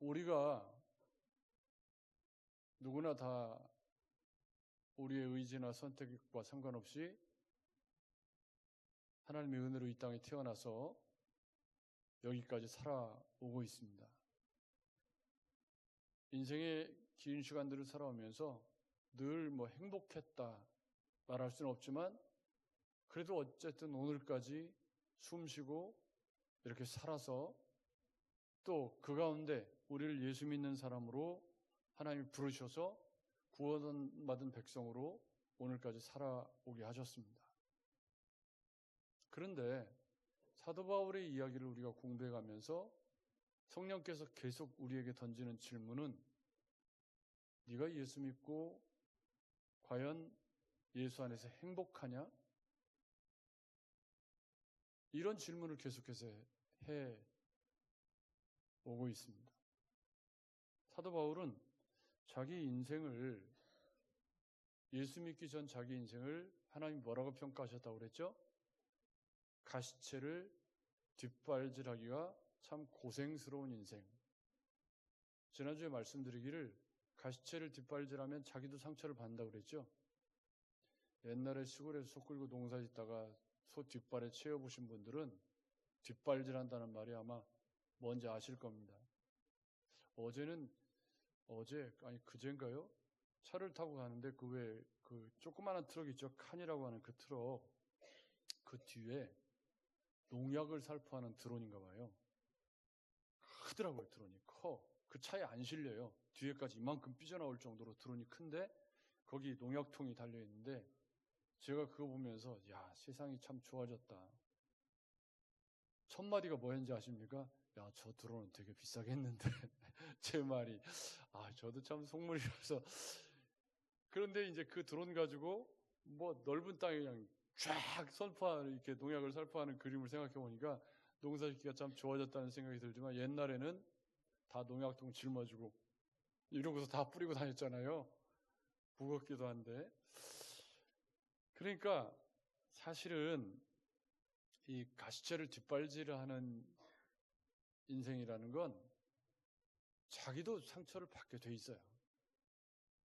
우리가 누구나 다 우리의 의지나 선택과 상관없이 하나님의 은혜로 이 땅에 태어나서 여기까지 살아오고 있습니다. 인생의 긴 시간들을 살아오면서 늘 행복했다 말할 수는 없지만 그래도 어쨌든 오늘까지 숨쉬고 이렇게 살아서 또 그 가운데 우리를 예수 믿는 사람으로 하나님이 부르셔서 구원받은 백성으로 오늘까지 살아오게 하셨습니다. 그런데 사도 바울의 이야기를 우리가 공부해가면서 성령께서 계속 우리에게 던지는 질문은 네가 예수 믿고 과연 예수 안에서 행복하냐? 이런 질문을 계속해서 해 오고 있습니다. 사도 바울은 자기 인생을 예수 믿기 전 자기 인생을 하나님 뭐라고 평가하셨다고 그랬죠? 가시체를 뒷발질하기가 참 고생스러운 인생. 지난주에 말씀드리기를 가시체를 뒷발질하면 자기도 상처를 받는다고 그랬죠? 옛날에 시골에서 소 끌고 농사 짓다가 소 뒷발에 채워보신 분들은 뒷발질한다는 말이 아마 뭔지 아실 겁니다. 그제인가요? 차를 타고 가는데 그 조그마한 트럭 있죠? 칸이라고 하는 그 트럭 그 뒤에 농약을 살포하는 드론인가 봐요. 크더라고요. 드론이 커. 그 차에 안 실려요. 뒤에까지 이만큼 삐져나올 정도로 드론이 큰데 거기 농약통이 달려있는데 제가 그거 보면서 야, 세상이 참 좋아졌다. 첫 마디가 뭐였는지 아십니까? 야, 저 드론은 되게 비싸겠는데. 제 말이 저도 참 속물이라서. 그런데 이제 그 드론 가지고 넓은 땅에 그냥 쫙 이렇게 농약을 살포하는 그림을 생각해 보니까 농사짓기가 참 좋아졌다는 생각이 들지만 옛날에는 다 농약통 짊어지고 이러고서 다 뿌리고 다녔잖아요. 무겁기도 한데. 그러니까 사실은 이 가시체를 뒷발질을 하는 인생이라는 건 자기도 상처를 받게 돼 있어요.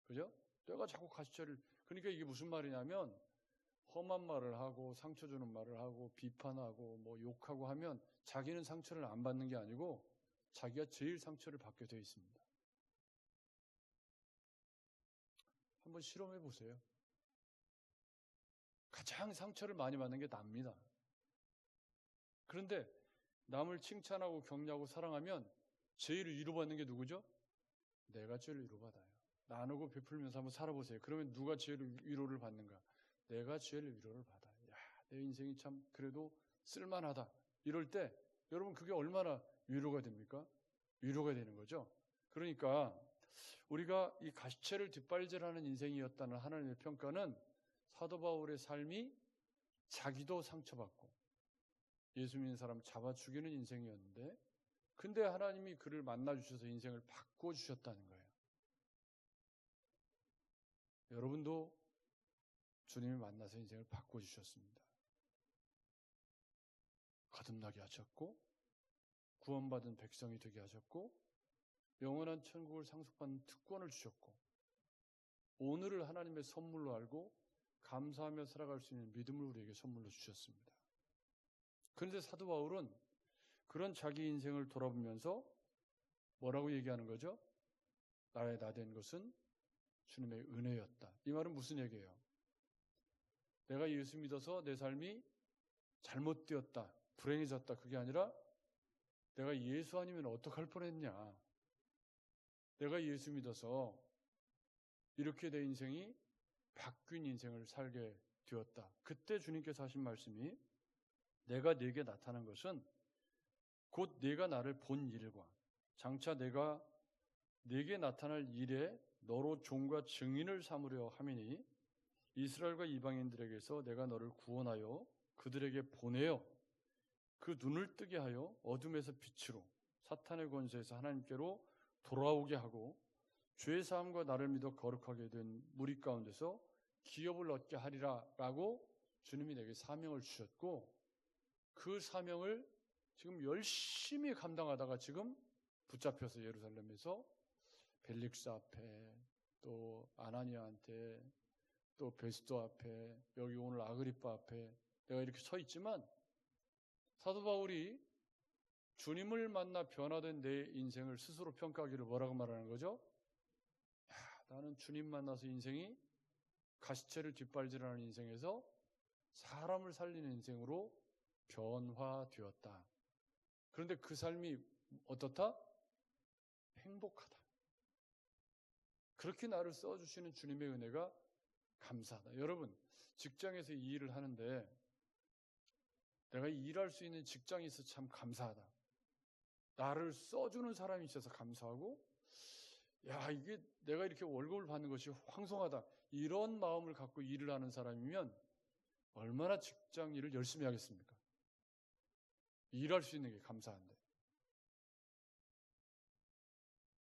그죠? 내가 자꾸 그러니까 이게 무슨 말이냐면 험한 말을 하고 상처 주는 말을 하고 비판하고 욕하고 하면 자기는 상처를 안 받는 게 아니고 자기가 제일 상처를 받게 돼 있습니다. 한번 실험해 보세요. 가장 상처를 많이 받는 게 납니다. 그런데 남을 칭찬하고 격려하고 사랑하면 제일 위로받는 게 누구죠? 내가 제일 위로받아요. 나누고 베풀면서 한번 살아보세요. 그러면 누가 제일 위로를 받는가? 내가 제일 위로를 받아요. 야, 내 인생이 참 그래도 쓸만하다. 이럴 때 여러분 그게 얼마나 위로가 됩니까? 위로가 되는 거죠. 그러니까 우리가 이 가시체를 뒷발질하는 인생이었다는 하나님의 평가는 사도 바울의 삶이 자기도 상처받고 예수 믿는 사람 잡아 죽이는 인생이었는데 근데 하나님이 그를 만나주셔서 인생을 바꿔주셨다는 거예요. 여러분도 주님을 만나서 인생을 바꿔주셨습니다. 거듭나게 하셨고 구원받은 백성이 되게 하셨고 영원한 천국을 상속받는 특권을 주셨고 오늘을 하나님의 선물로 알고 감사하며 살아갈 수 있는 믿음을 우리에게 선물로 주셨습니다. 그런데 사도 바울은 그런 자기 인생을 돌아보면서 뭐라고 얘기하는 거죠? 나의 나 된 것은 주님의 은혜였다. 이 말은 무슨 얘기예요? 내가 예수 믿어서 내 삶이 잘못되었다, 불행해졌다 그게 아니라 내가 예수 아니면 어떡할 뻔했냐. 내가 예수 믿어서 이렇게 내 인생이 바뀐 인생을 살게 되었다. 그때 주님께서 하신 말씀이 내가 네게 나타난 것은 곧 네가 나를 본 일과 장차 내가 네게 나타날 일에 너로 종과 증인을 삼으려 함이니 이스라엘과 이방인들에게서 내가 너를 구원하여 그들에게 보내어 그 눈을 뜨게 하여 어둠에서 빛으로 사탄의 권세에서 하나님께로 돌아오게 하고 죄 사함과 나를 믿어 거룩하게 된 무리 가운데서 기업을 얻게 하리라 라고 주님이 내게 사명을 주셨고 그 사명을 지금 열심히 감당하다가 지금 붙잡혀서 예루살렘에서 벨릭스 앞에, 또 아나니아한테, 또 베스도 앞에, 여기 오늘 아그리파 앞에 내가 이렇게 서 있지만, 사도 바울이 주님을 만나 변화된 내 인생을 스스로 평가하기를 뭐라고 말하는 거죠? 나는 주님 만나서 인생이 가시체를 뒷발질하는 인생에서 사람을 살리는 인생으로 변화되었다. 그런데 그 삶이 어떻다? 행복하다. 그렇게 나를 써주시는 주님의 은혜가 감사하다. 여러분, 직장에서 이 일을 하는데 내가 일할 수 있는 직장이 있어서 참 감사하다. 나를 써주는 사람이 있어서 감사하고, 야, 이게 내가 이렇게 월급을 받는 것이 황송하다. 이런 마음을 갖고 일을 하는 사람이면 얼마나 직장 일을 열심히 하겠습니까? 일할 수 있는 게 감사한데.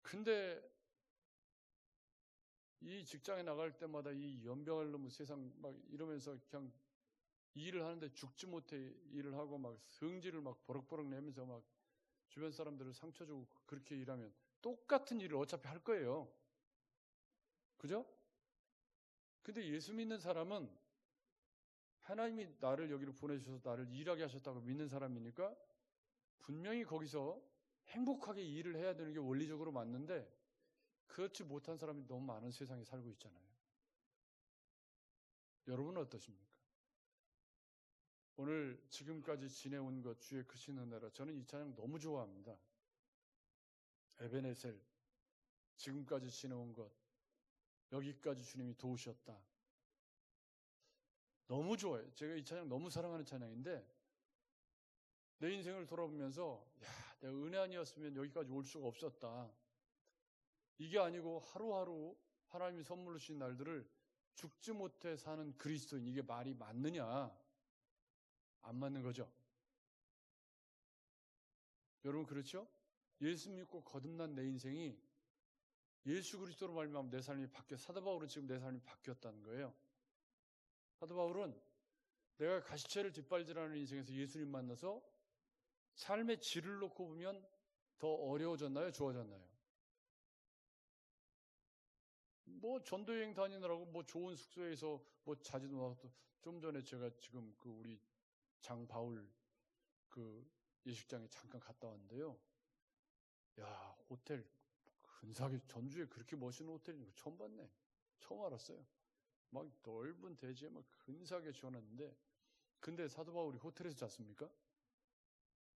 근데 이 직장에 나갈 때마다 이 연병할 놈의 세상 막 이러면서 그냥 일을 하는데 죽지 못해 일을 하고 막 성질을 막 버럭버럭 내면서 막 주변 사람들을 상처 주고 그렇게 일하면 똑같은 일을 어차피 할 거예요. 그죠? 근데 예수 믿는 사람은 하나님이 나를 여기로 보내주셔서 나를 일하게 하셨다고 믿는 사람이니까 분명히 거기서 행복하게 일을 해야 되는 게 원리적으로 맞는데, 그렇지 못한 사람이 너무 많은 세상에 살고 있잖아요. 여러분은 어떠십니까? 오늘 지금까지 지내온 것 주의 크신 은혜라 저는 이 찬양 너무 좋아합니다. 에베네셀, 지금까지 지내온 것, 여기까지 주님이 도우셨다. 너무 좋아요. 제가 이 찬양 너무 사랑하는 찬양인데, 내 인생을 돌아보면서 야, 내가 은혜 아니었으면 여기까지 올 수가 없었다. 이게 아니고 하루하루 하나님이 선물로 주신 날들을 죽지 못해 사는 그리스도인, 이게 말이 맞느냐? 안 맞는 거죠. 여러분 그렇죠? 예수 믿고 거듭난 내 인생이 예수 그리스도로 말미암아 내 삶이 바뀌어, 사도 바울은 지금 내 삶이 바뀌었다는 거예요. 사도 바울은 내가 가시체를 뒷발질하는 인생에서 예수님 만나서 삶의 질을 놓고 보면 더 어려워졌나요? 좋아졌나요? 뭐 전도여행 다니느라고 뭐 좋은 숙소에서 뭐 자지도 못하고, 좀 전에 제가 지금 그 우리 장바울 그 예식장에 잠깐 갔다 왔는데요. 야, 호텔 근사하게, 전주에 그렇게 멋있는 호텔인 거 처음 봤네. 처음 알았어요. 막 넓은 대지에 막 근사하게 지어놨는데, 근데 사도 바울이 호텔에서 잤습니까?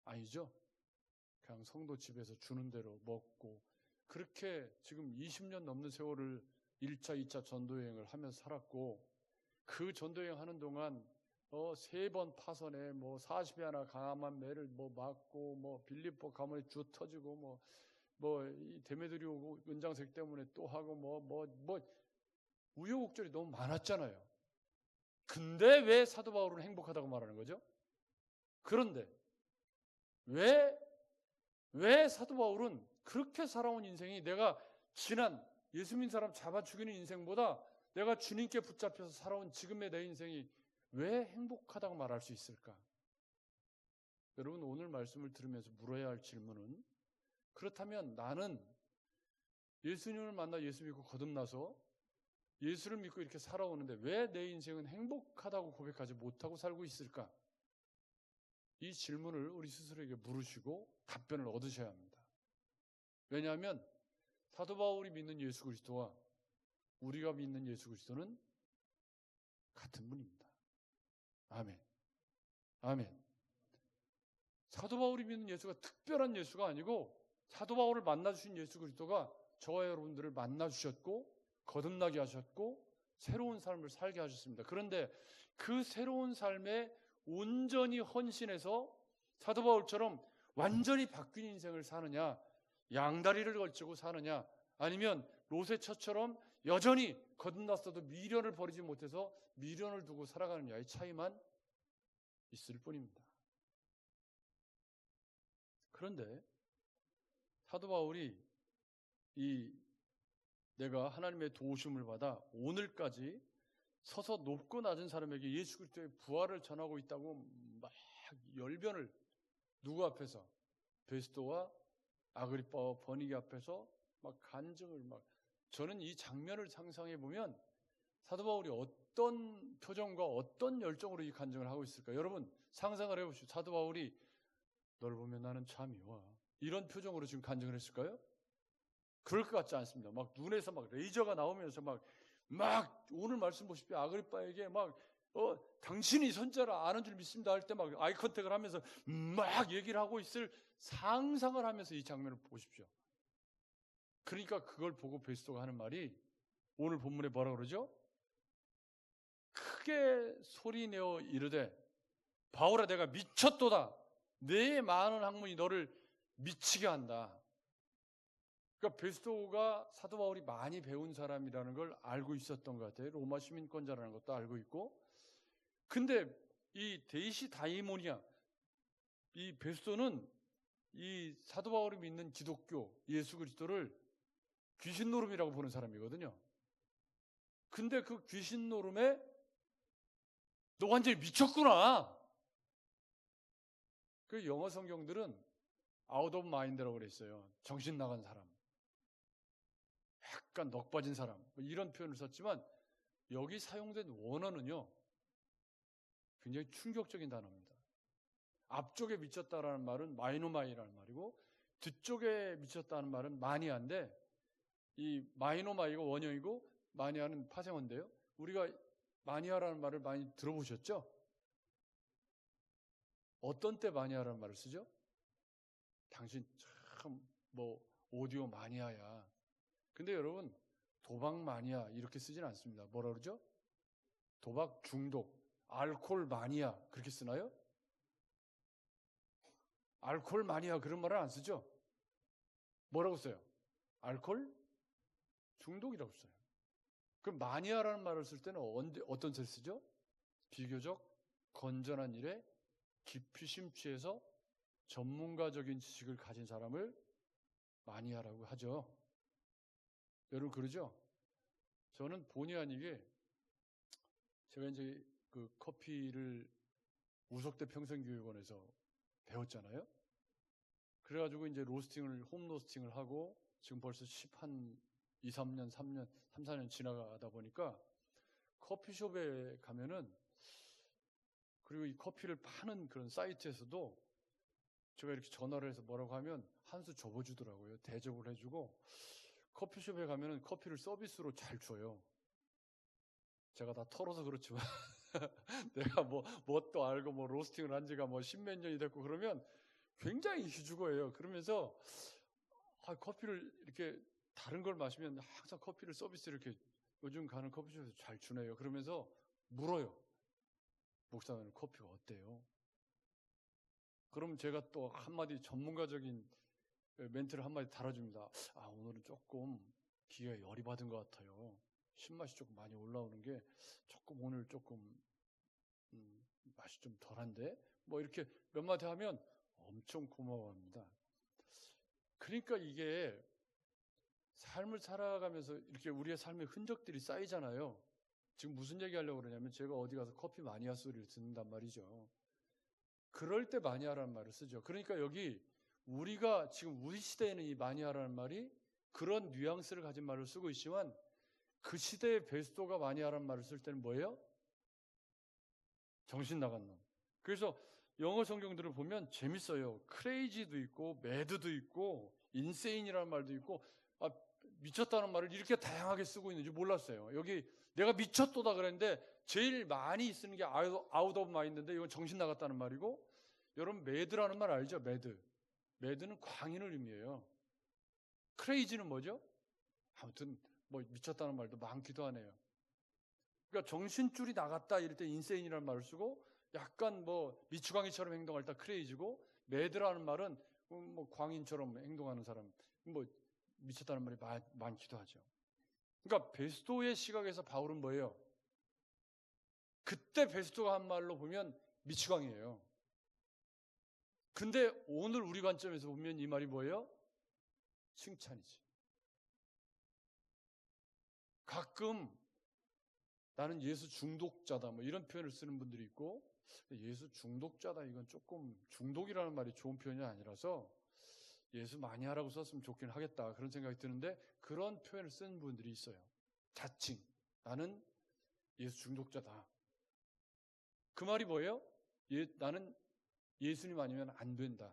아니죠. 그냥 성도 집에서 주는 대로 먹고, 그렇게 지금 20년 넘는 세월을 1차, 2차 전도여행을 하면서 살았고, 그 전도여행 하는 동안 3번 파선에 뭐 40여 하나 강한 매를 뭐 맞고, 뭐 빌립보 가문에 주 터지고, 이 데메드리 오고 은장색 때문에 또 하고, 우여곡절이 너무 많았잖아요. 근데 왜 사도 바울은 행복하다고 말하는 거죠? 그런데 왜 사도 바울은 그렇게 살아온 인생이, 내가 지난 예수 믿는 사람 잡아 죽이는 인생보다 내가 주님께 붙잡혀서 살아온 지금의 내 인생이 왜 행복하다고 말할 수 있을까? 여러분, 오늘 말씀을 들으면서 물어야 할 질문은, 그렇다면 나는 예수님을 만나 예수 믿고 거듭나서 예수를 믿고 이렇게 살아오는데 왜 내 인생은 행복하다고 고백하지 못하고 살고 있을까? 이 질문을 우리 스스로에게 물으시고 답변을 얻으셔야 합니다. 왜냐하면 사도 바울이 믿는 예수 그리스도와 우리가 믿는 예수 그리스도는 같은 분입니다. 아멘. 아멘. 사도 바울이 믿는 예수가 특별한 예수가 아니고, 사도 바울을 만나주신 예수 그리스도가 저와 여러분들을 만나주셨고 거듭나게 하셨고 새로운 삶을 살게 하셨습니다. 그런데 그 새로운 삶에 온전히 헌신해서 사도 바울처럼 완전히 바뀐 인생을 사느냐, 양다리를 걸치고 사느냐, 아니면 롯의처처럼 여전히 거듭났어도 미련을 버리지 못해서 미련을 두고 살아가느냐의 차이만 있을 뿐입니다. 그런데 사도 바울이 내가 하나님의 도우심을 받아 오늘까지 서서 높고 낮은 사람에게 예수 그리스도의 부활을 전하고 있다고 막 열변을, 누구 앞에서? 베스도와 아그리빠와 버니게 앞에서 막 간증을 저는 이 장면을 상상해 보면 사도 바울이 어떤 표정과 어떤 열정으로 이 간증을 하고 있을까? 여러분 상상을 해보시죠. 사도 바울이 널 보면 나는 참 미워. 이런 표정으로 지금 간증을 했을까요? 그럴 것 같지 않습니다. 막 눈에서 막 레이저가 나오면서 막 오늘 말씀 보십시오. 아그리빠에게 당신이 선자를 아는 줄 믿습니다 할 때 막 아이 컨택을 하면서 막 얘기를 하고 있을 상상을 하면서 이 장면을 보십시오. 그러니까 그걸 보고 베스토가 하는 말이 오늘 본문에 뭐라 그러죠? 크게 소리내어 이르되 바울아 내가 미쳤도다. 내 많은 학문이 너를 미치게 한다. 그러니까 베스토가 사도 바울이 많이 배운 사람이라는 걸 알고 있었던 것 같아요. 로마 시민권자라는 것도 알고 있고. 근데 이 데이시 다이모니아, 이 베스토는 이 사도 바울이 믿는 기독교, 예수 그리스도를 귀신 노름이라고 보는 사람이거든요. 근데 그 귀신 노름에 너 완전히 미쳤구나. 그 영어 성경들은 out of mind라고 그랬어요. 정신 나간 사람. 약간 넋 빠진 사람. 이런 표현을 썼지만 여기 사용된 원어는요. 굉장히 충격적인 단어입니다. 앞쪽에 미쳤다라는 말은 마이노마이라는 말이고 뒤쪽에 미쳤다는 말은 마니아인데 이 마이노마이가 원형이고 마니아는 파생어인데요. 우리가 마니아라는 말을 많이 들어보셨죠? 어떤 때 마니아라는 말을 쓰죠? 당신 참 오디오 마니아야. 근데 여러분 도박 마니아 이렇게 쓰진 않습니다. 뭐라 그러죠? 도박 중독, 알코올 마니아 그렇게 쓰나요? 알코올 마니아 그런 말을 안 쓰죠? 뭐라고 써요? 알코올 중독이라고 써요. 그럼 마니아라는 말을 쓸 때는 어떤 뜻을 쓰죠? 비교적 건전한 일에 깊이 심취해서 전문가적인 지식을 가진 사람을 마니아라고 하죠. 여러분 그러죠? 저는 본의 아니게 제가 이제 그 커피를 우석대 평생교육원에서 배웠잖아요. 그래가지고 이제 홈 로스팅을 하고 지금 벌써 2, 3년, 3, 4년 지나가다 보니까 커피숍에 가면은 그리고 이 커피를 파는 그런 사이트에서도 제가 이렇게 전화를 해서 뭐라고 하면 한 수 접어주더라고요. 대접을 해주고 커피숍에 가면은 커피를 서비스로 잘 줘요. 제가 다 털어서 그렇지만 내가 뭣도 알고 로스팅을 한 지가 10몇 년이 됐고 그러면 굉장히 희죽어해요. 그러면서 커피를 이렇게 다른 걸 마시면 항상 커피를 서비스 이렇게 요즘 가는 커피숍에서 잘 주네요. 그러면서 물어요. 목사님 커피가 어때요? 그럼 제가 또 한마디 전문가적인 멘트를 한마디 달아줍니다. 오늘은 조금 기계가 열이 받은 것 같아요. 신맛이 조금 많이 올라오는 게 조금 오늘 조금 맛이 좀 덜한데 이렇게 몇 마디 하면 엄청 고마워합니다. 그러니까 이게 삶을 살아가면서 이렇게 우리의 삶의 흔적들이 쌓이잖아요. 지금 무슨 얘기 하려고 그러냐면 제가 어디 가서 커피 마니아 소리를 듣는단 말이죠. 그럴 때 마니아라는 말을 쓰죠. 그러니까 여기 우리가 지금 우리 시대에는 이 마니아라는 말이 그런 뉘앙스를 가진 말을 쓰고 있지만 그 시대의 베스토가 마니아라는 말을 쓸 때는 뭐예요? 정신 나간 놈. 그래서 영어 성경들을 보면 재밌어요. 크레이지도 있고 매드도 있고 인세인이라는 말도 있고 미쳤다는 말을 이렇게 다양하게 쓰고 있는지 몰랐어요. 여기 내가 미쳤도다 그랬는데 제일 많이 쓰는 게 아웃 오브 마인드인데 이건 정신 나갔다는 말이고 여러분 매드라는 말 알죠? 매드는 광인을 의미해요. 크레이지는 뭐죠? 아무튼 미쳤다는 말도 많기도 하네요. 그러니까 정신줄이 나갔다 이럴 때 인세인이라는 말을 쓰고 약간 미추광이처럼 행동할 때 크레이지고 매드라는 말은 광인처럼 행동하는 사람 미쳤다는 말이 많기도 하죠. 그러니까 베스토의 시각에서 바울은 뭐예요? 그때 베스토가 한 말로 보면 미치광이에요. 근데 오늘 우리 관점에서 보면 이 말이 뭐예요? 칭찬이지. 가끔 나는 예수 중독자다 이런 표현을 쓰는 분들이 있고 예수 중독자다 이건 조금 중독이라는 말이 좋은 표현이 아니라서 예수 많이 하라고 썼으면 좋긴 하겠다 그런 생각이 드는데 그런 표현을 쓰는 분들이 있어요. 자칭 나는 예수 중독자다. 그 말이 뭐예요? 나는 예수님 아니면 안 된다.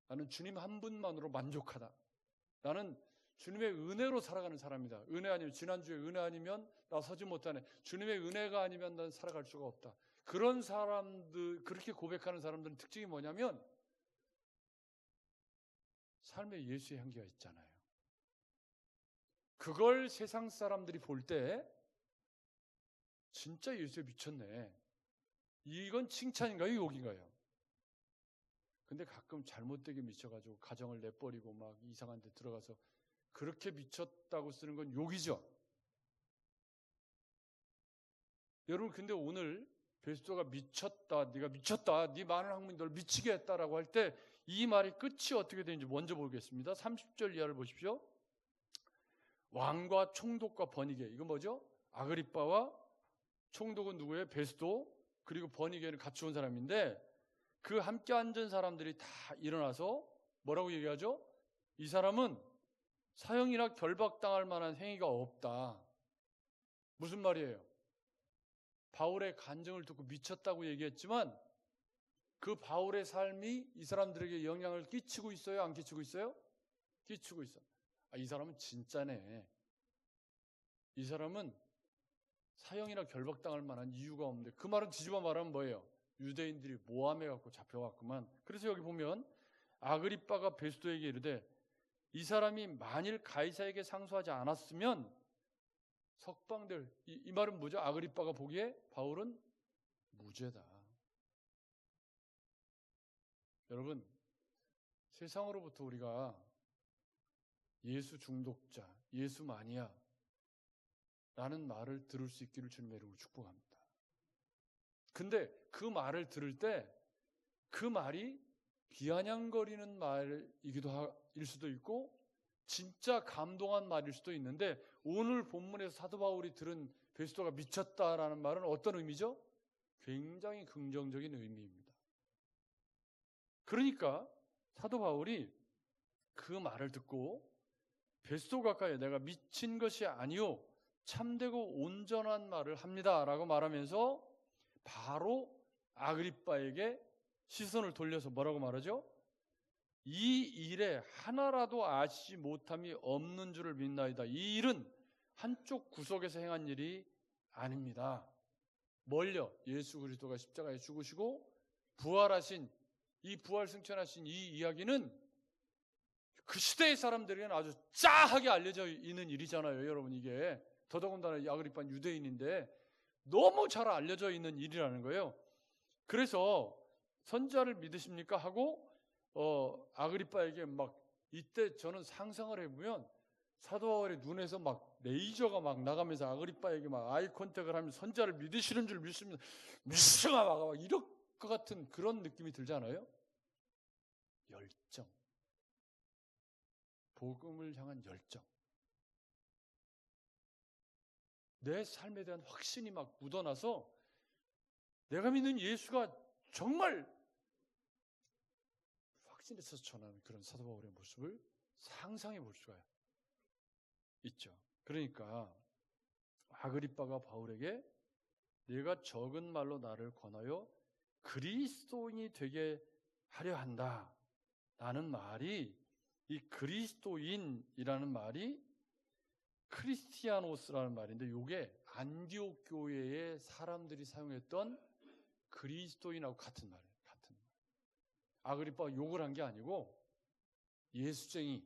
나는 주님 한 분만으로 만족하다. 나는 주님의 은혜로 살아가는 사람이다. 은혜 아니면 지난주에 은혜 아니면 나 서지 못하네. 주님의 은혜가 아니면 난 살아갈 수가 없다. 그런 사람들, 그렇게 고백하는 사람들은 특징이 뭐냐면 삶에 예수의 향기가 있잖아요. 그걸 세상 사람들이 볼 때 진짜 예수에 미쳤네. 이건 칭찬인가요? 욕인가요? 근데 가끔 잘못되게 미쳐가지고 가정을 내버리고 막 이상한 데 들어가서 그렇게 미쳤다고 쓰는 건 욕이죠. 여러분 근데 오늘 베스토가 미쳤다, 네가 미쳤다, 네 많은 학문이 널 미치게 했다라고 할 때 이 말이 끝이 어떻게 되는지 먼저 보겠습니다. 30절 이하를 보십시오. 왕과 총독과 버니게, 이건 뭐죠? 아그리빠와 총독은 누구예요? 베스토, 그리고 버니게는 같이 온 사람인데 그 함께 앉은 사람들이 다 일어나서 뭐라고 얘기하죠? 이 사람은 사형이나 결박당할 만한 행위가 없다. 무슨 말이에요? 바울의 간증을 듣고 미쳤다고 얘기했지만 그 바울의 삶이 이 사람들에게 영향을 끼치고 있어요? 안 끼치고 있어요? 끼치고 있어. 이 사람은 진짜네. 이 사람은 사형이나 결박당할 만한 이유가 없는데 그 말은 뒤집어 말하면 뭐예요? 유대인들이 모함해갖고 잡혀갔구만. 그래서 여기 보면 아그리빠가 베스토에게 이르되 이 사람이 만일 가이사에게 상소하지 않았으면 석방될, 이 말은 뭐죠? 아그리빠가 보기에 바울은 무죄다. 여러분, 세상으로부터 우리가 예수 중독자, 예수 마니아 라는 말을 들을 수 있기를 주님의 이름으로 축복합니다. 근데 그 말을 들을 때 그 말이 비아냥거리는 말일 수도 있고 진짜 감동한 말일 수도 있는데 오늘 본문에서 사도 바울이 들은 베스토가 미쳤다라는 말은 어떤 의미죠? 굉장히 긍정적인 의미입니다. 그러니까 사도 바울이 그 말을 듣고 베스토 가까이 내가 미친 것이 아니요 참되고 온전한 말을 합니다 라고 말하면서 바로 아그리빠에게 시선을 돌려서 뭐라고 말하죠? 이 일에 하나라도 아시지 못함이 없는 줄을 믿나이다. 이 일은 한쪽 구석에서 행한 일이 아닙니다. 뭘요? 예수 그리스도가 십자가에 죽으시고 부활하신, 이 부활 승천하신 이 이야기는 그 시대의 사람들에게는 아주 짜하게 알려져 있는 일이잖아요. 여러분, 이게 더더군다나 아그리빠는 유대인인데 너무 잘 알려져 있는 일이라는 거예요. 그래서 선지자를 믿으십니까? 하고 아그리빠에게 막 이때 저는 상상을 해보면 사도 바울의 눈에서 막 레이저가 막 나가면서 아그리빠에게 막 아이 컨택을 하면서 선지자를 믿으시는 줄 믿습니다. 믿으시마 막 이럴 것 같은 그런 느낌이 들잖아요. 열정. 복음을 향한 열정. 내 삶에 대한 확신이 막 묻어나서 내가 믿는 예수가 정말 확신해서 전하는 그런 사도 바울의 모습을 상상해 볼 수가 있죠. 그러니까 아그리빠가 바울에게 네가 적은 말로 나를 권하여 그리스도인이 되게 하려 한다 라는 말이, 이 그리스도인이라는 말이 크리스티아노스라는 말인데 이게 안디옥 교회의 사람들이 사용했던 그리스도인하고 같은 말이에요. 같은 말. 아그리빠가 욕을 한 게 아니고 예수쟁이.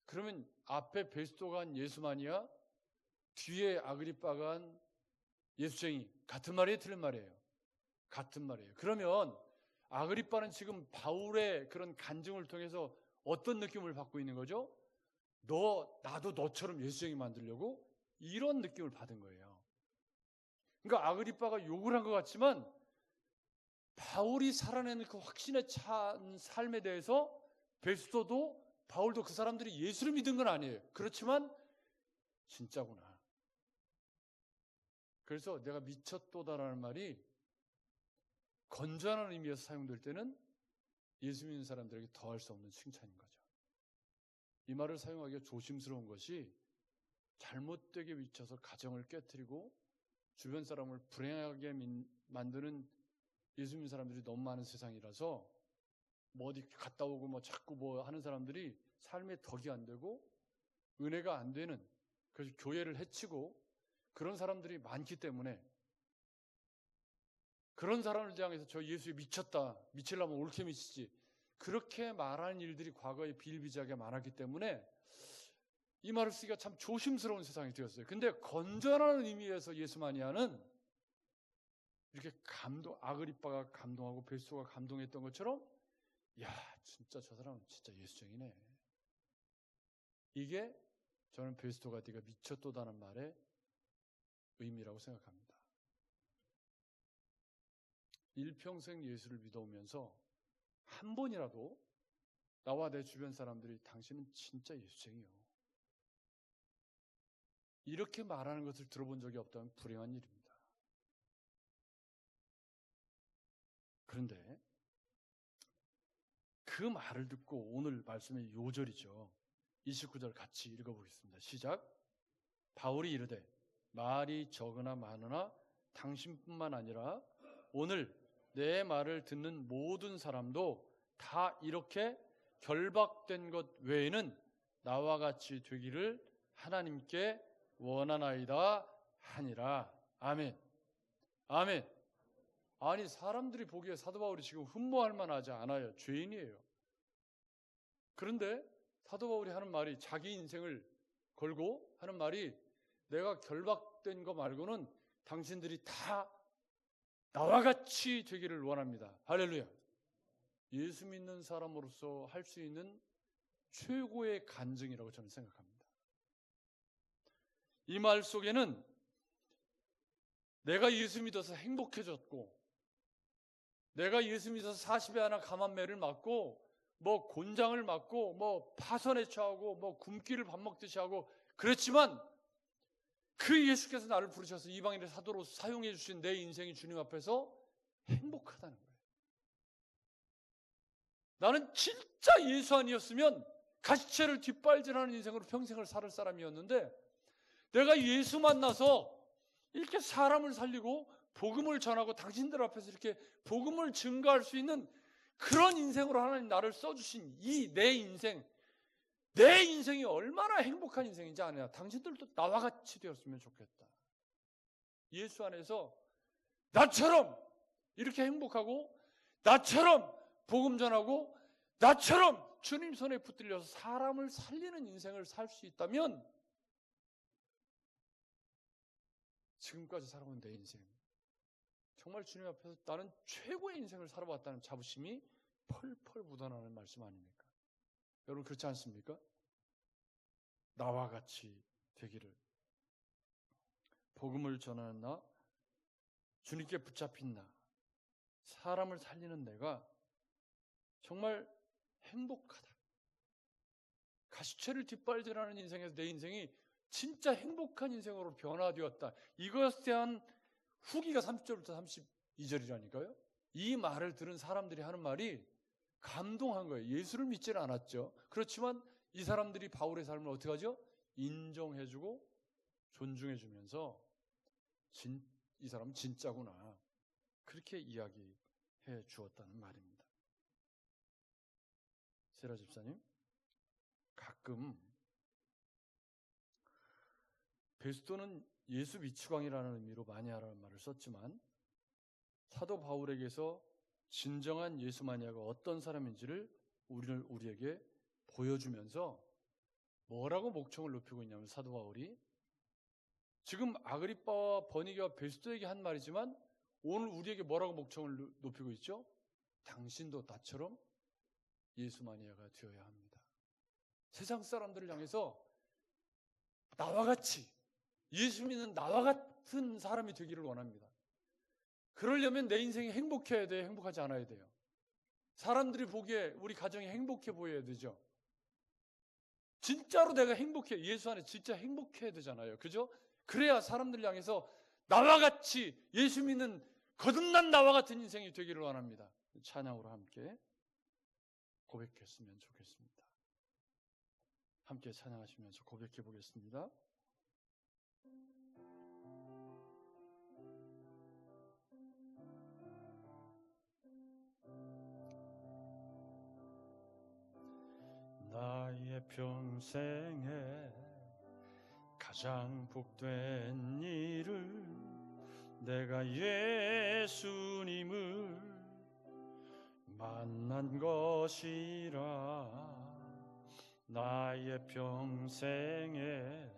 그러면 앞에 베스토가 한 예수만이야? 뒤에 아그리빠가 한 예수쟁이. 같은 말이에요? 틀린 말이에요? 같은 말이에요. 그러면 아그리빠는 지금 바울의 그런 간증을 통해서 어떤 느낌을 받고 있는 거죠? 나도 너처럼 예수쟁이 만들려고? 이런 느낌을 받은 거예요. 그러니까 아그리빠가 욕을 한 것 같지만 바울이 살아내는 그 확신에 찬 삶에 대해서 베스토도 바울도 그 사람들이 예수를 믿은 건 아니에요. 그렇지만 진짜구나. 그래서 내가 미쳤도다라는 말이 건전한 의미에서 사용될 때는 예수 믿는 사람들에게 더할 수 없는 칭찬인 거죠. 이 말을 사용하기가 조심스러운 것이 잘못되게 비춰서 가정을 깨트리고 주변 사람을 불행하게 만드는 예수 믿는 사람들이 너무 많은 세상이라서 뭐 어디 갔다 오고 뭐 자꾸 뭐 하는 사람들이 삶의 덕이 안 되고 은혜가 안 되는, 그래서 교회를 해치고 그런 사람들이 많기 때문에 그런 사람을 향해서 저 예수에 미쳤다, 미치려면 옳게 미치지, 그렇게 말하는 일들이 과거에 비일비재하게 많았기 때문에 이 말을 쓰기가 참 조심스러운 세상이 되었어요. 근데 건전한 의미에서 예수마니아는 이렇게 아그리빠가 감동하고 베스토가 감동했던 것처럼, 야, 진짜 저 사람은 진짜 예수쟁이네. 이게 저는 베스토가 네가 미쳤도다는 말의 의미라고 생각합니다. 일평생 예수를 믿어오면서 한 번이라도 나와 내 주변 사람들이 당신은 진짜 예수쟁이요, 이렇게 말하는 것을 들어본 적이 없다면 불행한 일입니다. 그런데 그 말을 듣고 오늘 말씀의 요절이죠. 29절 같이 읽어보겠습니다. 시작. 바울이 이르되 말이 적으나 많으나 당신뿐만 아니라 오늘 내 말을 듣는 모든 사람도 다 이렇게 결박된 것 외에는 나와 같이 되기를 하나님께 원하나이다 하니라. 아멘. 아멘. 아니, 사람들이 보기에 사도 바울이 지금 흠모할 만하지 않아요. 죄인이에요. 그런데 사도 바울이 하는 말이, 자기 인생을 걸고 하는 말이, 내가 결박된 거 말고는 당신들이 다 나와 같이 되기를 원합니다. 할렐루야. 예수 믿는 사람으로서 할 수 있는 최고의 간증이라고 저는 생각합니다. 이 말 속에는 내가 예수 믿어서 행복해졌고, 내가 예수 믿어서 40에 하나 감한매를 맞고, 뭐 곤장을 맞고, 뭐 파선에 처하고, 뭐 굶기를 밥 먹듯이 하고 그랬지만, 그 예수께서 나를 부르셔서 이방인의 사도로 사용해 주신 내 인생이 주님 앞에서 행복하다는 거예요. 나는 진짜 예수 아니었으면 가시채를 뒷발질하는 인생으로 평생을 살 사람이었는데, 내가 예수 만나서 이렇게 사람을 살리고 복음을 전하고 당신들 앞에서 이렇게 복음을 증거할 수 있는 그런 인생으로 하나님 나를 써주신 이 내 인생, 내 인생이 얼마나 행복한 인생인지 아냐. 당신들도 나와 같이 되었으면 좋겠다. 예수 안에서 나처럼 이렇게 행복하고, 나처럼 복음 전하고, 나처럼 주님 손에 붙들려서 사람을 살리는 인생을 살 수 있다면, 지금까지 살아온 내 인생, 정말 주님 앞에서 나는 최고의 인생을 살아왔다는 자부심이 펄펄 묻어나는 말씀 아닙니까? 여러분, 그렇지 않습니까? 나와 같이 되기를, 복음을 전하는 나, 주님께 붙잡힌 나, 사람을 살리는 내가 정말 행복하다. 가시채를 뒷발질하는 인생에서 내 인생이 진짜 행복한 인생으로 변화되었다. 이것에 대한 후기가 30절부터 32절이라니까요. 이 말을 들은 사람들이 하는 말이 감동한 거예요. 예수를 믿지는 않았죠. 그렇지만 이 사람들이 바울의 삶을 어떻게 하죠? 인정해주고 존중해주면서 이 사람은 진짜구나, 그렇게 이야기해 주었다는 말입니다. 세라 집사님, 가끔 베스토는 예수 미치광이라는 의미로 많이 하라는 말을 썼지만, 사도 바울에게서 진정한 예수 마니아가 어떤 사람인지를 우리에게 보여주면서 뭐라고 목청을 높이고 있냐면, 사도 바울이 지금 아그리빠와 버니게와 베스토에게 한 말이지만 오늘 우리에게 뭐라고 목청을 높이고 있죠? 당신도 나처럼 예수 마니아가 되어야 합니다. 세상 사람들을 향해서 나와 같이, 예수 믿는 나와 같은 사람이 되기를 원합니다. 그러려면 내 인생이 행복해야 돼요? 행복하지 않아야 돼요? 사람들이 보기에 우리 가정이 행복해 보여야 되죠? 진짜로 내가 행복해, 예수 안에 진짜 행복해야 되잖아요. 그죠? 그래야 사람들 향해서 나와 같이 예수 믿는 거듭난 나와 같은 인생이 되기를 원합니다. 찬양으로 함께 고백했으면 좋겠습니다. 함께 찬양하시면서 고백해 보겠습니다. 나의 평생에 가장 복된 일을 내가 예수님을 만난 것이라. 나의 평생에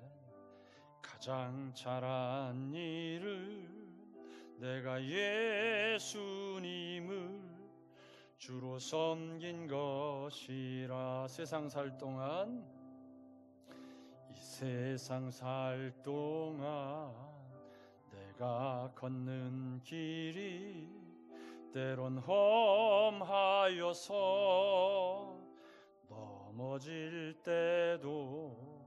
가장 잘한 일을 내가 예수님을 주로 섬긴 것이라. 세상 살 동안, 이 세상 살 동안 내가 걷는 길이 때론 험하여서 넘어질 때도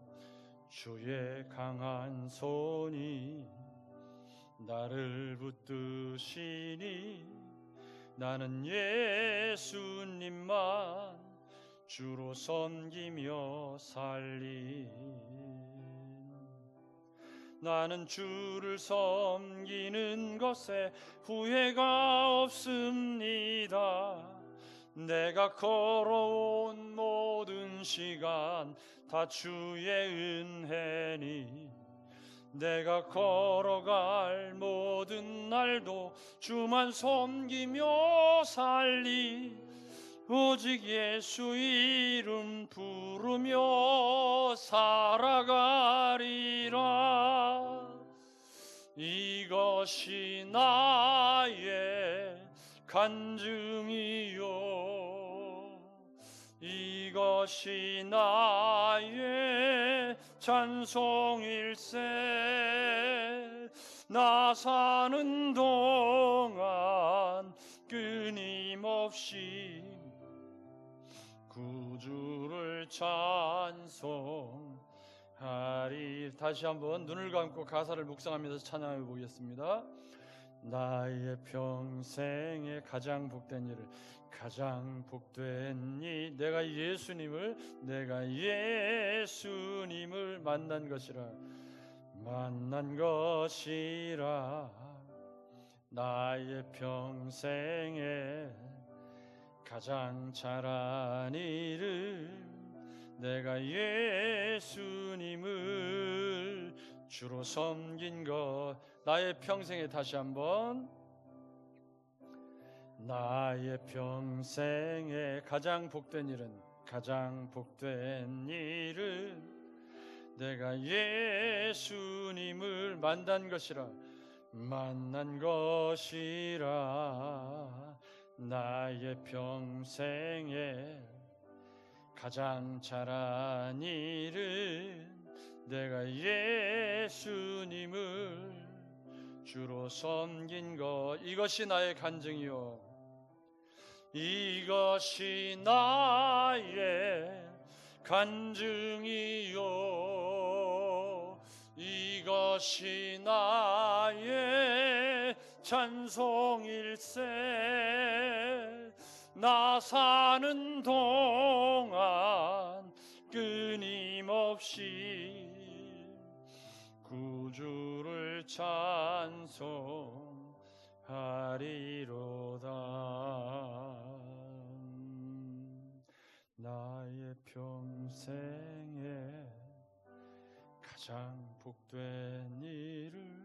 주의 강한 손이 나를 붙드시니 나는 예수님만 주로 섬기며 살리. 나는 주를 섬기는 것에 후회가 없습니다. 내가 걸어온 모든 시간 다 주의 은혜니 내가 걸어갈 모든 날도 주만 섬기며 살리. 오직 예수 이름 부르며 살아가리라. 이것이 나의 간증이요, 이것이 나의 찬송일세. 나 사는 동안 끊임없이 구주를 찬송하리. 다시 한번 눈을 감고 가사를 묵상하면서 찬양해 보겠습니다. 나의 평생에 가장 복된 일을, 가장 복된 일, 내가 예수님을 만난 것이라. 나의 평생에 가장 잘한 일을 내가 예수님을 주로 섬긴 것. 나의 평생에, 다시 한번, 나의 평생에 가장 복된 일은, 가장 복된 일은 내가 예수님을 만난 것이라. 나의 평생에 가장 잘한 일은 내가 예수님을 주로 섬긴 것. 이것이 나의 간증이요, 이것이 나의 간증이요, 이것이 나의 찬송일세. 나 사는 동안 끊임없이 구주를 찬송하리로다. 나의 평생에 가장 복된 일을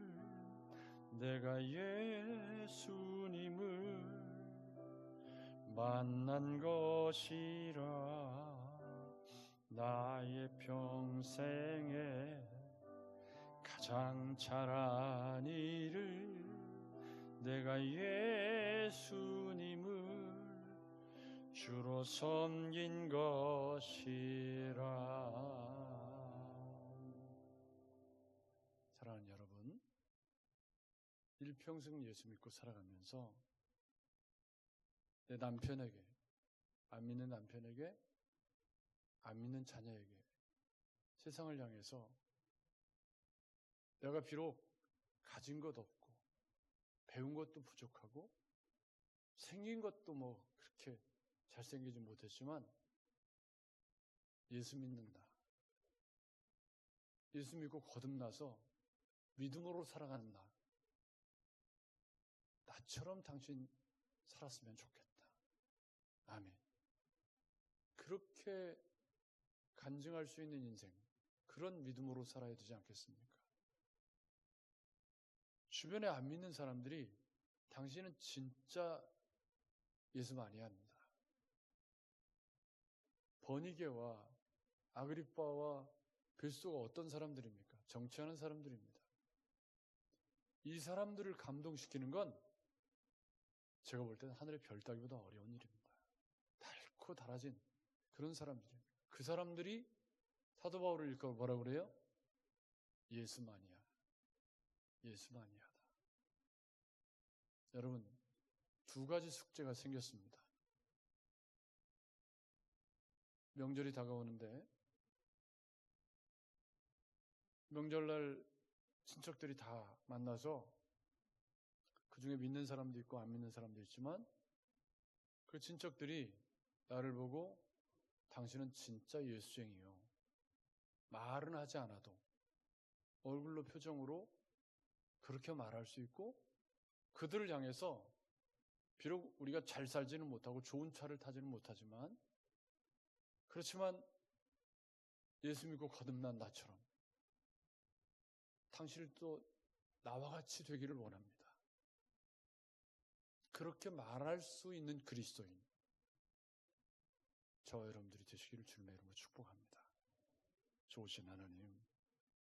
내가 예수님을 만난 것이라. 나의 평생에 가장 잘한 일을 내가 예수님을 주로 섬긴 것이라. 사랑하는 여러분, 일평생 예수 믿고 살아가면서 내 남편에게, 안 믿는 남편에게, 안 믿는 자녀에게 세상을 향해서 내가 비록 가진 것 없고 배운 것도 부족하고 생긴 것도 그렇게 잘생기지 못했지만 예수 믿는다. 예수 믿고 거듭나서 믿음으로 살아가는 나. 나처럼 당신 살았으면 좋겠다. 아멘. 그렇게 간증할 수 있는 인생, 그런 믿음으로 살아야 되지 않겠습니까? 주변에 안 믿는 사람들이 당신은 진짜 예수 많이 합니다. 버니게와 아그리빠와 베스도가 어떤 사람들입니까? 정치하는 사람들입니다. 이 사람들을 감동시키는 건 제가 볼 때는 하늘의 별 따기보다 어려운 일입니다. 달고 달아진 그런 사람들입니다. 그 사람들이 사도 바울을 읽고 뭐라고 그래요? 예수만이야. 예수만이야다. 여러분, 두 가지 숙제가 생겼습니다. 명절이 다가오는데 명절날 친척들이 다 만나서 그중에 믿는 사람도 있고 안 믿는 사람도 있지만 그 친척들이 나를 보고 당신은 진짜 예수쟁이요. 말은 하지 않아도 얼굴로 표정으로 그렇게 말할 수 있고 그들을 향해서 비록 우리가 잘 살지는 못하고 좋은 차를 타지는 못하지만 그렇지만 예수 믿고 거듭난 나처럼 당신도 나와 같이 되기를 원합니다. 그렇게 말할 수 있는 그리스도인 저와 여러분들이 되시기를 주님의 이름으로 축복합니다. 좋으신 하나님,